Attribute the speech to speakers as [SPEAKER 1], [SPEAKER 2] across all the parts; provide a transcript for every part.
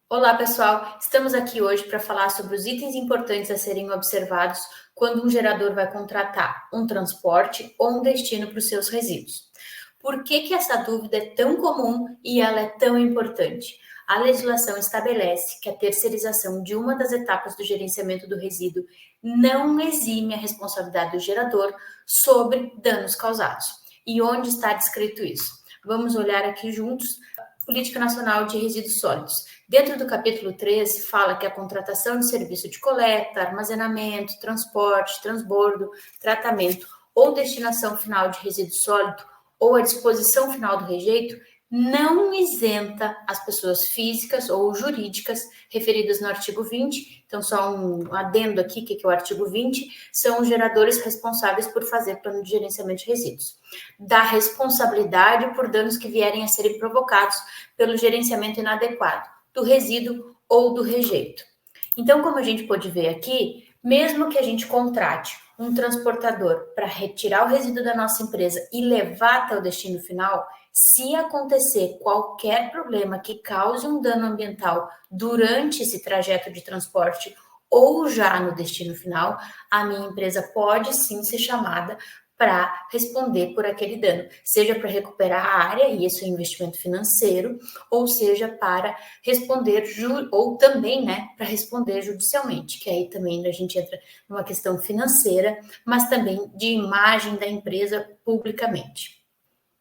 [SPEAKER 1] Olá, pessoal! Estamos aqui hoje para falar sobre os itens importantes a serem observados quando um gerador vai contratar um transporte ou um destino para os seus resíduos. Por que essa dúvida é tão comum e ela é tão importante? A legislação estabelece que a terceirização de uma das etapas do gerenciamento do resíduo não exime a responsabilidade do gerador sobre danos causados. E onde está descrito isso? Vamos olhar aqui juntos Política Nacional de Resíduos Sólidos. Dentro do capítulo 3, fala que a contratação de serviço de coleta, armazenamento, transporte, transbordo, tratamento ou destinação final de resíduo sólido ou a disposição final do rejeito não isenta as pessoas físicas ou jurídicas referidas no artigo 20. Então, só um adendo aqui, que é o artigo 20, são os geradores responsáveis por fazer plano de gerenciamento de resíduos. Da responsabilidade por danos que vierem a serem provocados pelo gerenciamento inadequado do resíduo ou do rejeito. Então, como a gente pode ver aqui, mesmo que a gente contrate um transportador para retirar o resíduo da nossa empresa e levar até o destino final, se acontecer qualquer problema que cause um dano ambiental durante esse trajeto de transporte ou já no destino final, a minha empresa pode sim ser chamada para responder por aquele dano, seja para recuperar a área, e isso é investimento financeiro, ou seja para responder, ou também, né, para responder judicialmente, que aí também a gente entra numa questão financeira, mas também de imagem da empresa publicamente.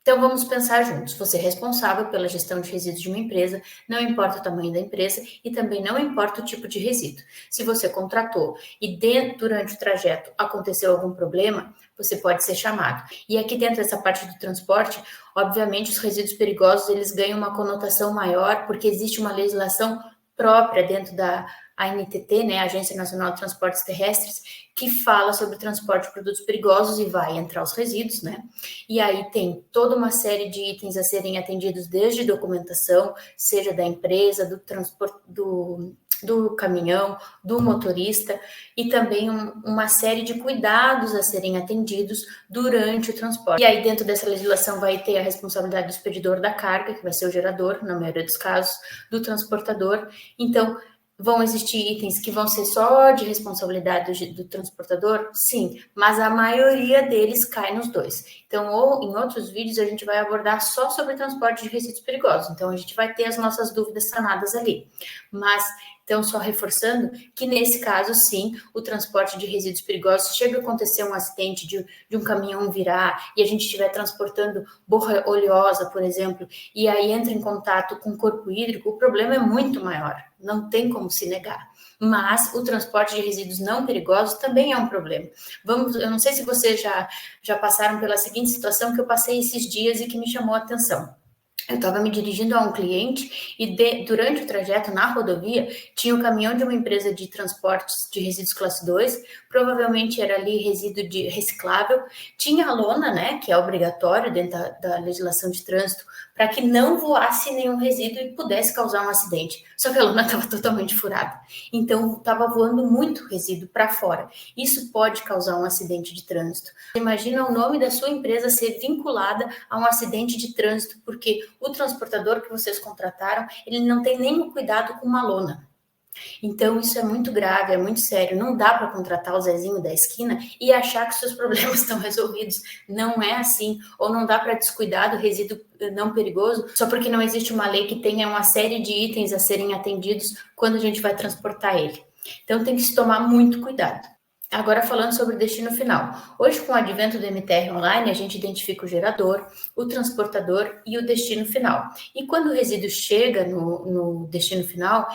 [SPEAKER 1] Então, vamos pensar juntos. Você é responsável pela gestão de resíduos de uma empresa, não importa o tamanho da empresa e também não importa o tipo de resíduo. Se você contratou e durante o trajeto aconteceu algum problema, você pode ser chamado. E aqui dentro dessa parte do transporte, obviamente os resíduos perigosos, eles ganham uma conotação maior porque existe uma legislação própria dentro da ANTT, né, Agência Nacional de Transportes Terrestres, que fala sobre o transporte de produtos perigosos e vai entrar os resíduos, né? E aí tem toda uma série de itens a serem atendidos, desde documentação, seja da empresa, do transporte, do caminhão, do motorista, e também uma série de cuidados a serem atendidos durante o transporte. E aí dentro dessa legislação vai ter a responsabilidade do expedidor da carga, que vai ser o gerador, na maioria dos casos, do transportador. Então, vão existir itens que vão ser só de responsabilidade do transportador? Sim, mas a maioria deles cai nos dois. Então, ou em outros vídeos a gente vai abordar só sobre transporte de resíduos perigosos. Então, a gente vai ter as nossas dúvidas sanadas ali. Mas, então, só reforçando que nesse caso, sim, o transporte de resíduos perigosos, chega a acontecer um acidente de um caminhão virar e a gente estiver transportando borra oleosa, por exemplo, e aí entra em contato com o corpo hídrico, o problema é muito maior, não tem como se negar. Mas o transporte de resíduos não perigosos também é um problema. Eu não sei se vocês já passaram pela seguinte situação que eu passei esses dias e que me chamou a atenção. Eu estava me dirigindo a um cliente e durante o trajeto na rodovia tinha um caminhão de uma empresa de transportes de resíduos classe 2, provavelmente era ali resíduo de reciclável, tinha a lona, né, que é obrigatório dentro da legislação de trânsito, para que não voasse nenhum resíduo e pudesse causar um acidente. Só que a lona estava totalmente furada, então estava voando muito resíduo para fora. Isso pode causar um acidente de trânsito. Imagina o nome da sua empresa ser vinculada a um acidente de trânsito, porque o transportador que vocês contrataram, ele não tem nenhum cuidado com uma lona. Então, isso é muito grave, é muito sério. Não dá para contratar o Zezinho da esquina e achar que seus problemas estão resolvidos. Não é assim. Ou não dá para descuidar do resíduo não perigoso só porque não existe uma lei que tenha uma série de itens a serem atendidos quando a gente vai transportar ele. Então, tem que se tomar muito cuidado. Agora falando sobre o destino final. Hoje, com o advento do MTR online, a gente identifica o gerador, o transportador e o destino final. E quando o resíduo chega no destino final,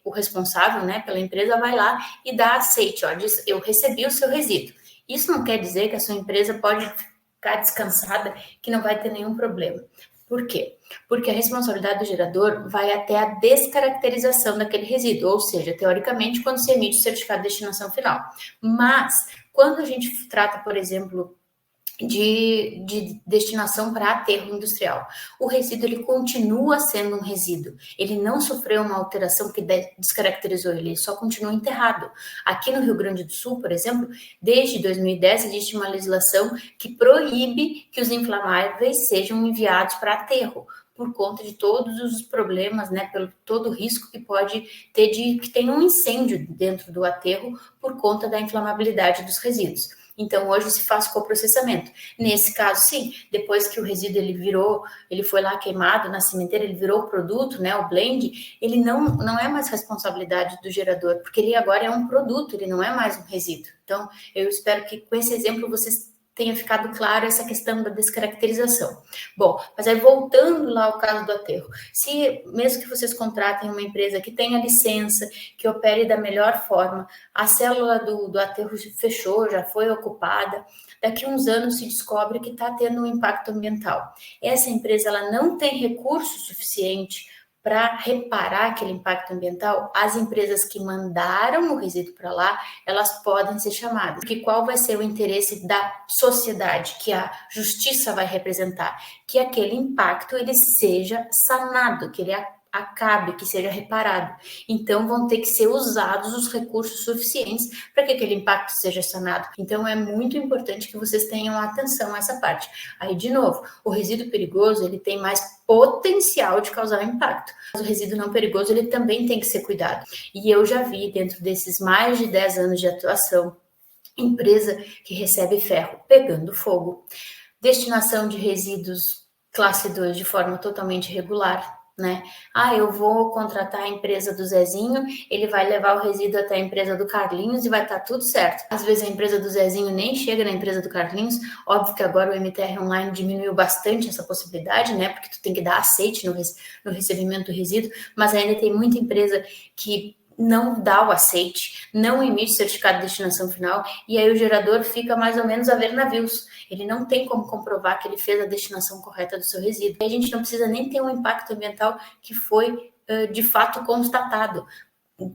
[SPEAKER 1] o responsável, né, pela empresa vai lá e dá aceite, ó, diz, eu recebi o seu resíduo. Isso não quer dizer que a sua empresa pode ficar descansada, que não vai ter nenhum problema. Por quê? Porque a responsabilidade do gerador vai até a descaracterização daquele resíduo, ou seja, teoricamente, quando se emite o certificado de destinação final. Mas, quando a gente trata, por exemplo, de destinação para aterro industrial. O resíduo ele continua sendo um resíduo, ele não sofreu uma alteração que descaracterizou ele só continua enterrado. Aqui no Rio Grande do Sul, por exemplo, desde 2010 existe uma legislação que proíbe que os inflamáveis sejam enviados para aterro, por conta de todos os problemas, né, pelo todo o risco que pode ter de que tenha um incêndio dentro do aterro por conta da inflamabilidade dos resíduos. Então, hoje se faz coprocessamento. Nesse caso, sim, depois que o resíduo ele foi lá queimado na cimenteira, ele virou o produto, né, o blend, ele não é mais responsabilidade do gerador, porque ele agora é um produto, ele não é mais um resíduo. Então, eu espero que com esse exemplo vocês tenha ficado claro essa questão da descaracterização. Bom, mas aí voltando lá ao caso do aterro, se mesmo que vocês contratem uma empresa que tenha licença, que opere da melhor forma, a célula do aterro fechou, já foi ocupada, daqui a uns anos se descobre que está tendo um impacto ambiental. Essa empresa ela não tem recurso suficiente para reparar aquele impacto ambiental, as empresas que mandaram o resíduo para lá, elas podem ser chamadas. Porque qual vai ser o interesse da sociedade que a justiça vai representar? Que aquele impacto ele seja sanado, que ele acabe, que seja reparado. Então, vão ter que ser usados os recursos suficientes para que aquele impacto seja sanado. Então, é muito importante que vocês tenham atenção a essa parte. Aí, de novo, o resíduo perigoso, ele tem mais potencial de causar impacto. Mas o resíduo não perigoso, ele também tem que ser cuidado. E eu já vi, dentro desses mais de 10 anos de atuação, empresa que recebe ferro pegando fogo, destinação de resíduos classe 2 de forma totalmente irregular, né? Eu vou contratar a empresa do Zezinho, ele vai levar o resíduo até a empresa do Carlinhos e vai estar tudo certo. Às vezes a empresa do Zezinho nem chega na empresa do Carlinhos, óbvio que agora o MTR Online diminuiu bastante essa possibilidade, né? Porque tu tem que dar aceite no recebimento do resíduo, mas ainda tem muita empresa que não dá o aceite, não emite certificado de destinação final, e aí o gerador fica mais ou menos a ver navios. Ele não tem como comprovar que ele fez a destinação correta do seu resíduo. E a gente não precisa nem ter um impacto ambiental que foi de fato constatado.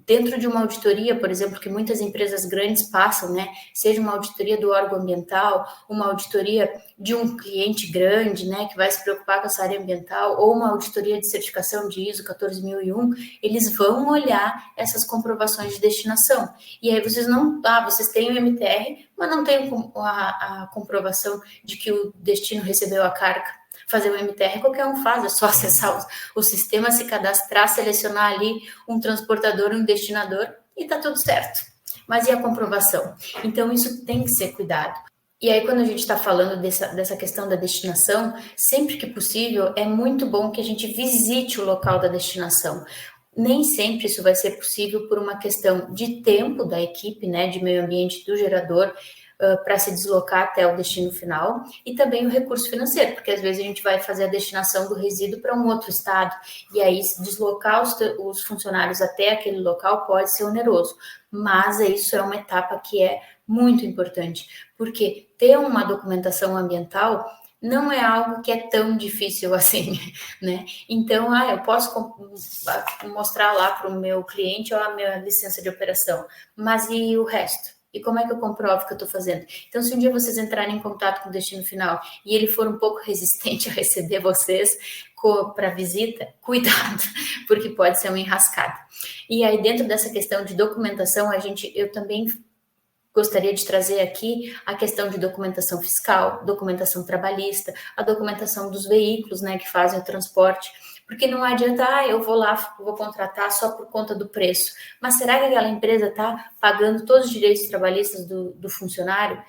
[SPEAKER 1] Dentro de uma auditoria, por exemplo, que muitas empresas grandes passam, né? Seja uma auditoria do órgão ambiental, uma auditoria de um cliente grande, né? Que vai se preocupar com essa área ambiental, ou uma auditoria de certificação de ISO 14001, eles vão olhar essas comprovações de destinação. E aí vocês vocês têm o MTR, mas não tem a comprovação de que o destino recebeu a carga. Fazer o MTR qualquer um faz, é só acessar o sistema, se cadastrar, selecionar ali um transportador, um destinador e tá tudo certo. Mas e a comprovação? Então isso tem que ser cuidado. E aí quando a gente está falando dessa questão da destinação, sempre que possível é muito bom que a gente visite o local da destinação. Nem sempre isso vai ser possível por uma questão de tempo da equipe, né, de meio ambiente do gerador, para se deslocar até o destino final, e também o recurso financeiro, porque às vezes a gente vai fazer a destinação do resíduo para um outro estado, e aí deslocar os funcionários até aquele local pode ser oneroso, mas isso é uma etapa que é muito importante, porque ter uma documentação ambiental não é algo que é tão difícil assim, né? Então, eu posso mostrar lá para o meu cliente a minha licença de operação, mas e o resto? E como é que eu comprovo que eu estou fazendo? Então, se um dia vocês entrarem em contato com o destino final e ele for um pouco resistente a receber vocês para visita, cuidado, porque pode ser uma enrascada. E aí, dentro dessa questão de documentação, eu também gostaria de trazer aqui a questão de documentação fiscal, documentação trabalhista, a documentação dos veículos, né, que fazem o transporte, porque não adianta, eu vou lá, vou contratar só por conta do preço, mas será que aquela empresa está pagando todos os direitos trabalhistas do funcionário?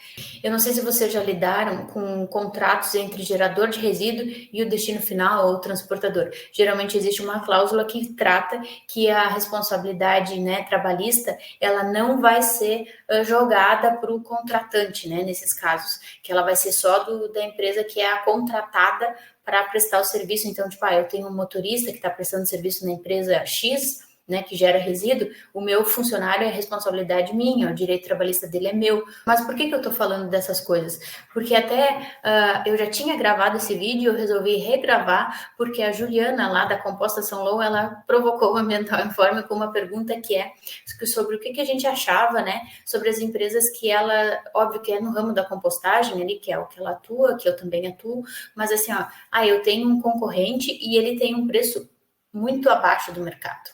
[SPEAKER 1] Eu não sei se vocês já lidaram com contratos entre gerador de resíduo e o destino final ou o transportador. Geralmente existe uma cláusula que trata que a responsabilidade, né, trabalhista, ela não vai ser jogada para o contratante, né, nesses casos, que ela vai ser só da empresa que é a contratada para prestar o serviço. Então, eu tenho um motorista que está prestando serviço na empresa X, né, que gera resíduo, o meu funcionário é responsabilidade minha, o direito trabalhista dele é meu. Mas por que eu estou falando dessas coisas? Porque até eu já tinha gravado esse vídeo, eu resolvi regravar, porque a Juliana, lá da Composta São Lô, ela provocou o Ambiental Informe com uma pergunta que é sobre o que a gente achava, né, sobre as empresas que ela, óbvio que é no ramo da compostagem ali, que é o que ela atua, que eu também atuo, mas assim, eu tenho um concorrente e ele tem um preço muito abaixo do mercado.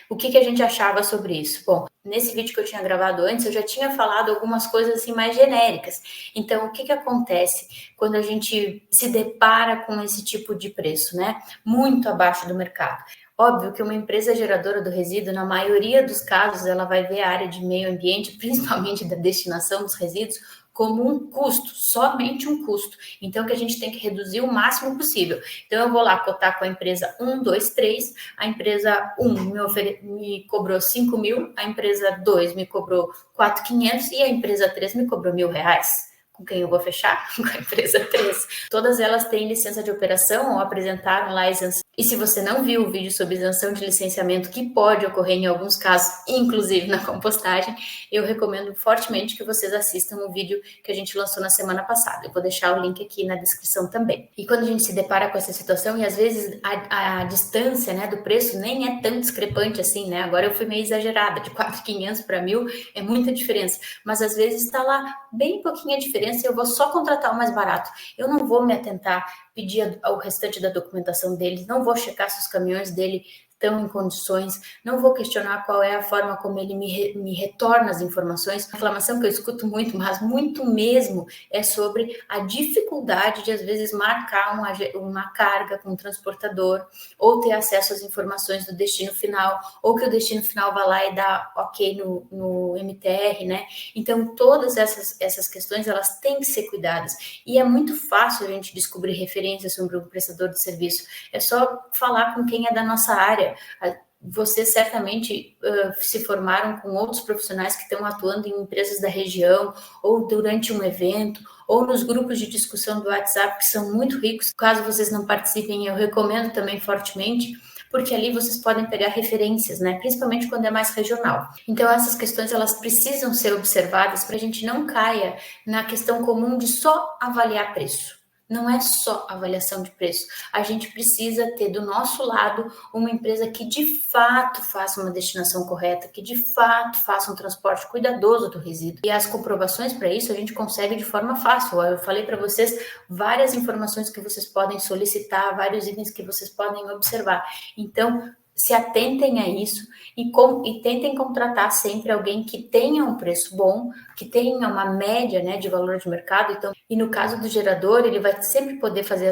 [SPEAKER 1] O que a gente achava sobre isso? Bom, nesse vídeo que eu tinha gravado antes, eu já tinha falado algumas coisas assim mais genéricas. Então, o que acontece quando a gente se depara com esse tipo de preço, né? Muito abaixo do mercado. Óbvio que uma empresa geradora do resíduo, na maioria dos casos, ela vai ver a área de meio ambiente, principalmente da destinação dos resíduos, como um custo, somente um custo. Então, que a gente tem que reduzir o máximo possível. Então, eu vou lá cotar com a empresa 1, 2, 3, a empresa 1 me cobrou 5 mil, a empresa 2 me cobrou 4.500 e a empresa 3 me cobrou R$ 1.000. Com quem eu vou fechar? Com a empresa 3. Todas elas têm licença de operação ou apresentaram lá a isenção. E se você não viu o vídeo sobre isenção de licenciamento, que pode ocorrer em alguns casos, inclusive na compostagem, eu recomendo fortemente que vocês assistam o vídeo que a gente lançou na semana passada. Eu vou deixar o link aqui na descrição também. E quando a gente se depara com essa situação, e às vezes a distância, né, do preço nem é tão discrepante assim, né? Agora eu fui meio exagerada, de 4.500 para 1.000 é muita diferença. Mas às vezes está lá bem pouquinha diferença e eu vou só contratar o mais barato. Eu não vou me atentar, pedir o restante da documentação dele, não vou checar se os caminhões dele estão em condições, não vou questionar qual é a forma como ele me retorna as informações. A reclamação que eu escuto muito, mas muito mesmo, é sobre a dificuldade de, às vezes, marcar uma carga com o transportador, ou ter acesso às informações do destino final, ou que o destino final vá lá e dá ok no MTR, né? Então, todas essas questões, elas têm que ser cuidadas. E é muito fácil a gente descobrir referências sobre um prestador de serviço. É só falar com quem é da nossa área. Vocês certamente se formaram com outros profissionais que estão atuando em empresas da região, ou durante um evento, ou nos grupos de discussão do WhatsApp, que são muito ricos. Caso vocês não participem, eu recomendo também fortemente, porque ali vocês podem pegar referências, né? Principalmente quando é mais regional. Então, essas questões, elas precisam ser observadas para a gente não caia na questão comum de só avaliar preço. Não é só avaliação de preço. A gente precisa ter do nosso lado uma empresa que de fato faça uma destinação correta, que de fato faça um transporte cuidadoso do resíduo. E as comprovações para isso a gente consegue de forma fácil. Eu falei para vocês várias informações que vocês podem solicitar, vários itens que vocês podem observar. Então, se atentem a isso e tentem contratar sempre alguém que tenha um preço bom, que tenha uma média, né, de valor de mercado. Então, e no caso do gerador, ele vai sempre poder fazer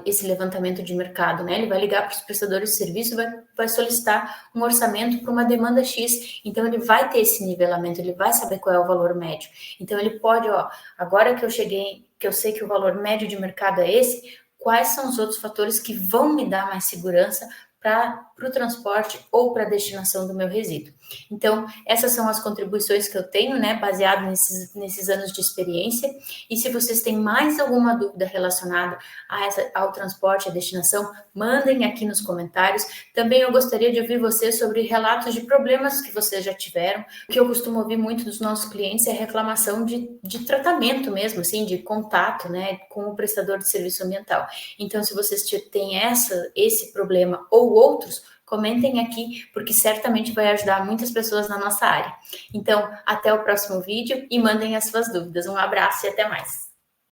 [SPEAKER 1] esse levantamento de mercado, né? Ele vai ligar para os prestadores de serviço, vai solicitar um orçamento para uma demanda X. Então, ele vai ter esse nivelamento, ele vai saber qual é o valor médio. Então, ele pode, agora que eu cheguei, que eu sei que o valor médio de mercado é esse, quais são os outros fatores que vão me dar mais segurança para o transporte ou para a destinação do meu resíduo. Então, essas são as contribuições que eu tenho, né, baseado nesses anos de experiência. E se vocês têm mais alguma dúvida relacionada ao transporte, à destinação, mandem aqui nos comentários. Também eu gostaria de ouvir vocês sobre relatos de problemas que vocês já tiveram. O que eu costumo ouvir muito dos nossos clientes é reclamação de tratamento mesmo, assim, de contato, né, com o prestador de serviço ambiental. Então, se vocês têm esse problema ou outros, comentem aqui, porque certamente vai ajudar muitas pessoas na nossa área. Então, até o próximo vídeo e mandem as suas dúvidas. Um abraço e até mais.